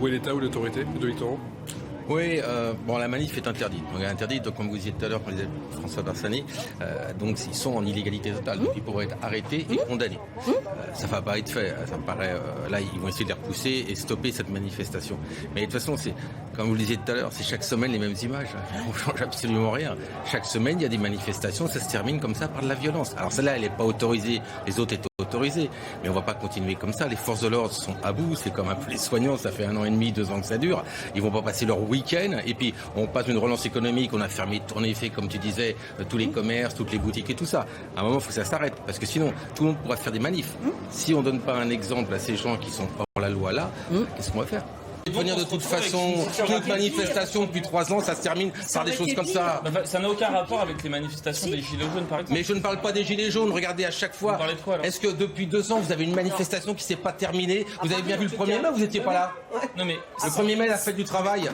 Où est l'État, où l'autorité de Victor? Oui, bon, la manif est interdite. Donc, elle est interdite, donc, comme vous disiez tout à l'heure, comme disait François Barsani, donc ils sont en illégalité totale. Donc ils pourraient être arrêtés et condamnés. Ça ne va pas être fait. Ça me paraît. Là, ils vont essayer de les repousser et stopper cette manifestation. Mais de toute façon, c'est, comme vous le disiez tout à l'heure, c'est chaque semaine les mêmes images. On ne change absolument rien. Chaque semaine, il y a des manifestations. Ça se termine comme ça par de la violence. Alors celle-là, elle n'est pas autorisée. Les autres étaient autorisées. Mais on ne va pas continuer comme ça. Les forces de l'ordre sont à bout. C'est comme un peu les soignants. Ça fait 1 an et demi, 2 ans que ça dure. Ils vont pas passer leur week-end. Et puis, on passe une relance économique. On a fermé, en effet, comme tu disais, tous les commerces, toutes les boutiques et tout ça. À un moment, il faut que ça s'arrête. Parce que sinon, tout le monde pourra faire des manifs. Si on donne pas un exemple à ces gens qui sont hors la loi là, qu'est-ce qu'on va faire? Venir de toute façon, toute manifestation depuis 3 ans, ça se termine par des choses comme ça. Ça n'a aucun rapport avec les manifestations des Gilets jaunes, par exemple. Mais je ne parle pas des Gilets jaunes. Regardez à chaque fois. Est-ce que depuis 2 ans, vous avez une manifestation qui ne s'est pas terminée? Vous avez bien vu le 1er mai, vous n'étiez pas là? Non, mais le 1er mai, la fête du travail.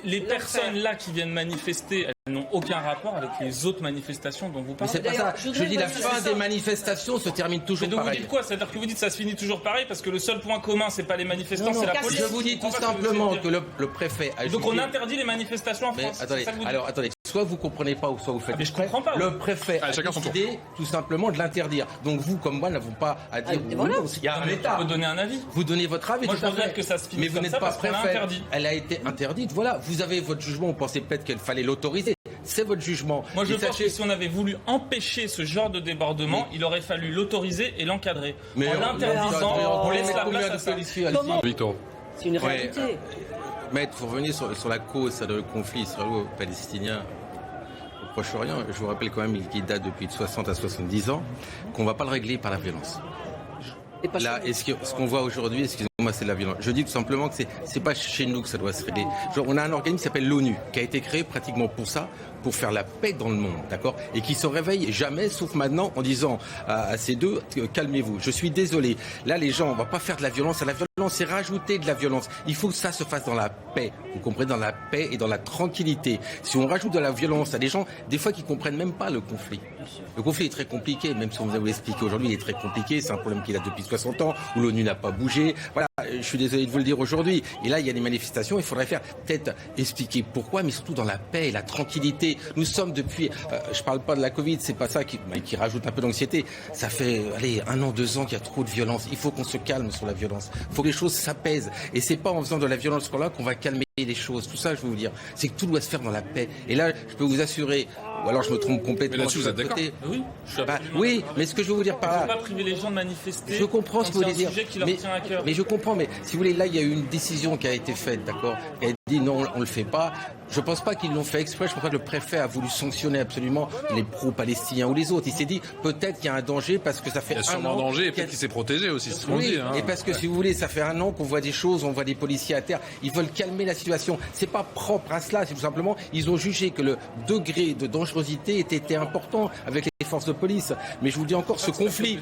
Les personnes là qui viennent manifester, elles n'ont aucun rapport avec les autres manifestations dont vous parlez. Mais c'est pas ça. Je dis la fin des manifestations se termine toujours pareil. Mais donc vous dites quoi? C'est-à-dire que vous dites que ça se finit toujours pareil parce que le seul point commun, c'est pas les manifestants, c'est la police. Je vous dis tout simplement que le préfet a jugé... Donc on interdit les manifestations en France. Attendez, alors attendez, soit vous comprenez pas ou soit vous faites... Mais je comprends pas. Le préfet a décidé tout simplement de l'interdire. Donc vous, comme moi, n'avons pas à dire... Il y a un État. Vous donner un avis. Vous donnez votre avis. Moi je voudrais que ça se finisse. Mais vous n'êtes pas préfet. Elle a été interdite. Voilà, vous avez votre jugement. Vous pensez peut-être qu'il fallait l'autoriser. C'est votre jugement. Moi je pense que si on avait voulu empêcher ce genre de débordement, il aurait fallu l'autoriser et l'encadrer. Mais en l'interdisant, on laisse la place à ça. Victor. C'est une réalité. Mais pour revenir sur la cause du conflit israélo-palestinien au Proche-Orient, je vous rappelle quand même qu'il date depuis de 60 à 70 ans, qu'on ne va pas le régler par la violence. Là, ce qu'on voit aujourd'hui, excusez-moi, c'est de la violence. Je dis tout simplement que c'est pas chez nous que ça doit se régler. On a un organisme qui s'appelle l'ONU, qui a été créé pratiquement pour ça, pour faire la paix dans le monde, d'accord? Et qui se réveille jamais, sauf maintenant, en disant à ces deux, calmez-vous. Je suis désolé. Là, les gens, on va pas faire de la violence. La violence, c'est rajouter de la violence. Il faut que ça se fasse dans la paix. Vous comprenez, dans la paix et dans la tranquillité. Si on rajoute de la violence à des gens, des fois, qui comprennent même pas le conflit. Le conflit est très compliqué, même si on vous a expliqué aujourd'hui, il est très compliqué. C'est un problème qui date depuis 60 ans, où l'ONU n'a pas bougé. Voilà, je suis désolé de vous le dire aujourd'hui. Et là, il y a des manifestations. Il faudrait faire peut-être expliquer pourquoi, mais surtout dans la paix et la tranquillité. Nous sommes depuis, je parle pas de la Covid, c'est pas ça qui rajoute un peu d'anxiété. Ça fait, 1 an, 2 ans qu'il y a trop de violence. Il faut qu'on se calme sur la violence. Il faut que les choses s'apaisent. Et c'est pas en faisant de la violence qu'on va calmer les choses. Tout ça, je veux vous dire, c'est que tout doit se faire dans la paix. Et là, je peux vous assurer, ou alors je me trompe complètement. Mais là-dessus, vous êtes d'accord? Oui, oui, mais ce que je veux vous dire par là... On ne peut pas priver les gens de manifester. Je comprends ce que vous voulez dire. C'est un sujet qui leur tient à cœur. Mais je comprends, mais si vous voulez, là, il y a eu une décision qui a été faite, d'accord? Elle dit non, on ne le fait pas. Je ne pense pas qu'ils l'ont fait exprès. Je pense que le préfet a voulu sanctionner absolument les pro-palestiniens ou les autres. Il s'est dit, peut-être qu'il y a un danger parce que ça fait 1 an... Il y a sûrement un danger et peut-être qu'il s'est protégé aussi, c'est ce qu'on dit. Et parce que, si vous voulez, ça fait 1 an qu'on voit des choses, on voit des policiers à terre. Ils veulent calmer la situation. C'est pas propre à cela, c'est tout simplement, ils ont jugé que le degré de dangerosité était important avec les forces de police. Mais je vous dis encore, ce conflit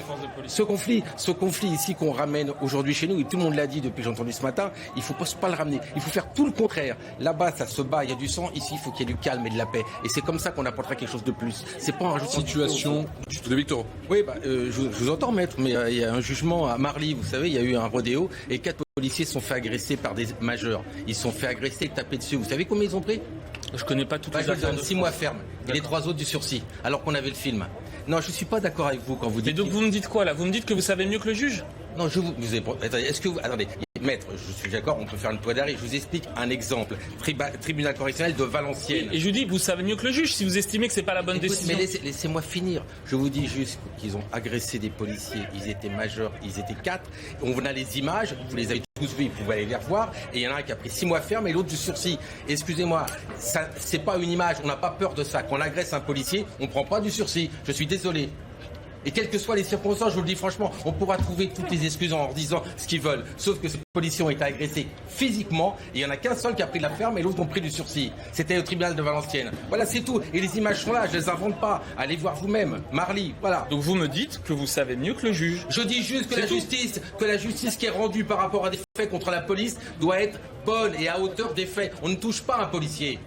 ici qu'on ramène aujourd'hui chez nous, et tout le monde l'a dit depuis que j'ai entendu ce matin, il faut pas le ramener. Il faut faire tout le contraire. Là-bas, ça se bat, il y a du sang. Ici, il faut qu'il y ait du calme et de la paix. Et c'est comme ça qu'on apportera quelque chose de plus. C'est pas un rajoutement. Situation de Victor. Oui, je vous entends, maître, mais il y a un jugement à Marly, vous savez, il y a eu un rodéo et 4 policiers se sont fait agresser par des majeurs. Ils se sont fait agresser, taper dessus. Vous savez combien ils ont pris? Je connais pas toutes les affaires. 6 mois ferme. Et les 3 autres du sursis. Alors qu'on avait le film. Non, je suis pas d'accord avec vous quand vous dites... Et donc vous me dites quoi là? Vous me dites que vous savez mieux que le juge? Non, attendez, est-ce que vous... Attendez, maître, je suis d'accord, on peut faire une poids d'arrêt. Je vous explique un exemple. Tribunal correctionnel de Valenciennes. Et je vous dis, vous savez mieux que le juge si vous estimez que c'est pas la bonne décision. Mais laissez-moi finir. Je vous dis juste qu'ils ont agressé des policiers. Ils étaient majeurs, ils étaient 4. On a les images, vous les avez tous vus, vous pouvez aller les revoir. Et il y en a un qui a pris 6 mois ferme et l'autre du sursis. Excusez-moi, ça, c'est pas une image, on n'a pas peur de ça. Quand on agresse un policier, on prend pas du sursis. Je suis désolé. Et quelles que soient les circonstances, je vous le dis franchement, on pourra trouver toutes les excuses en leur disant ce qu'ils veulent. Sauf que ces policiers ont été agressés physiquement. Et il n'y en a qu'un seul qui a pris de la ferme et l'autre ont pris du sursis. C'était au tribunal de Valenciennes. Voilà, c'est tout. Et les images sont là, je ne les invente pas. Allez voir vous-même. Marly, voilà. Donc vous me dites que vous savez mieux que le juge. Je dis juste que la justice qui est rendue par rapport à des faits contre la police doit être bonne et à hauteur des faits. On ne touche pas un policier.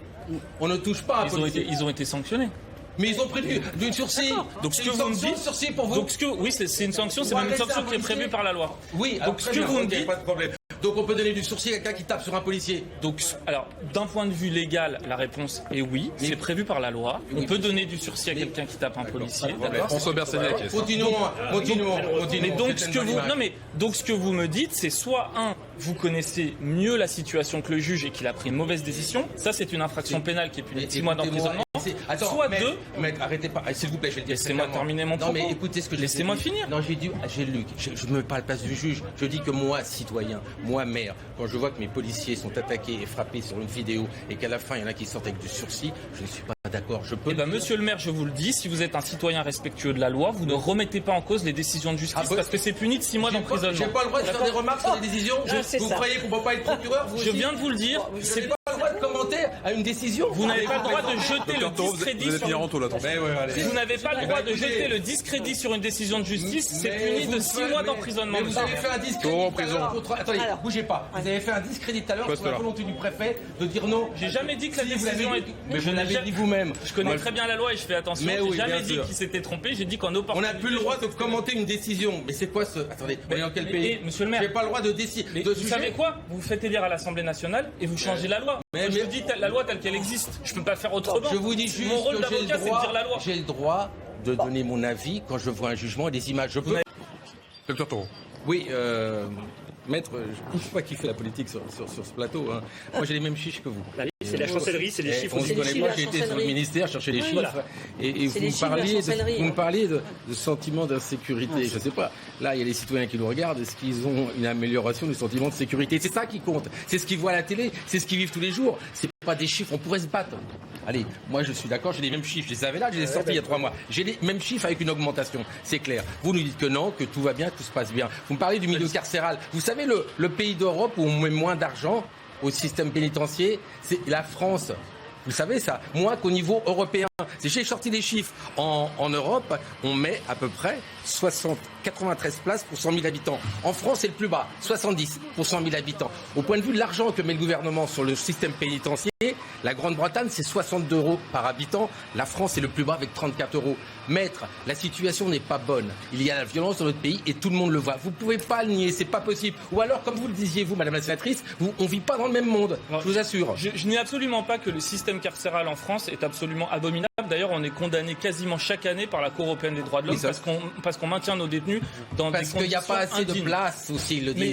On ne touche pas un policier. Ils ont été sanctionnés. Mais ils ont pris du sursis. Donc ce que vous me dites, sursis pour vous. Donc oui, c'est une sanction, c'est même une sanction qui est prévue par la loi. Oui. Donc ce que vous me dites, pas de problème. Donc on peut donner du sursis à quelqu'un qui tape sur un policier. Donc, alors, d'un point de vue légal, la réponse est oui. C'est prévu par la loi. On peut donner du sursis à quelqu'un qui tape un policier. D'accord. François Berseniec. Continuons. Mais donc ce que vous me dites, c'est soit vous connaissez mieux la situation que le juge et qu'il a pris une mauvaise décision. Ça, c'est une infraction pénale qui est punie de 6 mois d'emprisonnement. Soit deux. Maître, arrêtez pas. S'il vous plaît, je vais le dire. Laissez-moi terminer mon propos. Non, mais écoutez ce que Laissez-moi finir. Non, j'ai lu. Je ne me mets pas à la place du juge. Je dis que moi, citoyen, moi, maire, quand je vois que mes policiers sont attaqués et frappés sur une vidéo et qu'à la fin, il y en a qui sortent avec du sursis, je ne suis pas d'accord. Je peux. Eh ben, monsieur le maire, je vous le dis, si vous êtes un citoyen respectueux de la loi, vous ne remettez pas en cause les décisions de justice parce que c'est puni de 6 mois d'emprisonnement. J'ai pas le droit de faire des remarques sur les décisions. Vous croyez qu'on ne peut pas être procureur? Je viens de vous le dire. C'est pas le droit de commenter à une décision. Vous n'avez pas le droit de jeter le discrédit sur Vous n'avez pas le droit de jeter le discrédit sur une décision de justice, c'est puni de 6 mois d'emprisonnement. Vous avez fait un discrédit tout à l'heure. Attendez, bougez pas. Vous avez fait un discrédit tout à l'heure sur la volonté du préfet de dire non. J'ai jamais dit que la décision est... Mais vous l'avez dit vous-même. Je connais très bien la loi et je fais attention. J'ai jamais dit qu'il s'était trompé, j'ai dit qu'en opportunité... On n'a plus le droit de commenter une décision. Mais c'est quoi ce... Attendez, on est dans quel pays? Monsieur le maire... J'ai pas le droit de décider. Vous savez quoi? Vous faites élire à l'Assemblée nationale et vous changez la loi. Je vous dis la loi telle qu'elle existe. Je peux pas faire autrement. Je vous dis juste mon rôle d'avocat, c'est de dire la loi. J'ai le droit de donner mon avis quand je vois un jugement et des images. Je peux... Docteur Taureau. Oui, maître, je ne sais pas qui fait la politique sur ce plateau. Hein. Moi, j'ai les mêmes chiffres que vous. C'est la chancellerie, c'est les chiffres. On se connaît pas, j'ai été sur le ministère chercher les chiffres. Et vous me parliez de sentiment d'insécurité. Je ne sais pas. Là, il y a les citoyens qui nous regardent. Est-ce qu'ils ont une amélioration du sentiment de sécurité? C'est ça qui compte. C'est ce qu'ils voient à la télé. C'est ce qu'ils vivent tous les jours. C'est pas des chiffres. On pourrait se battre. Allez, moi je suis d'accord, j'ai les mêmes chiffres. Je les avais là, je les ai sortis il y a 3 mois. J'ai les mêmes chiffres avec une augmentation. C'est clair. Vous nous dites que non, que tout va bien, que tout se passe bien. Vous me parlez du milieu carcéral. Vous savez, le pays d'Europe où on met moins d'argent au système pénitentiaire, c'est la France. Vous savez ça, moins qu'au niveau européen. J'ai sorti des chiffres. En Europe, on met à peu près 93 places pour 100 000 habitants. En France, c'est le plus bas, 70 pour 100 000 habitants. Au point de vue de l'argent que met le gouvernement sur le système pénitentiaire, la Grande-Bretagne, c'est 62 € par habitant. La France, c'est le plus bas avec 34 €. Maître, la situation n'est pas bonne. Il y a la violence dans notre pays et tout le monde le voit. Vous ne pouvez pas le nier, c'est pas possible. Ou alors, comme vous le disiez, vous, Madame la sénatrice, on ne vit pas dans le même monde. Je vous assure. Je n'ai absolument pas que le système carcéral en France est absolument abominable. D'ailleurs, on est condamné quasiment chaque année par la Cour européenne des droits de l'homme parce qu'on maintient nos détenus dans des conditions indignes. Parce qu'il n'y a pas assez de place aussi, ils le disent.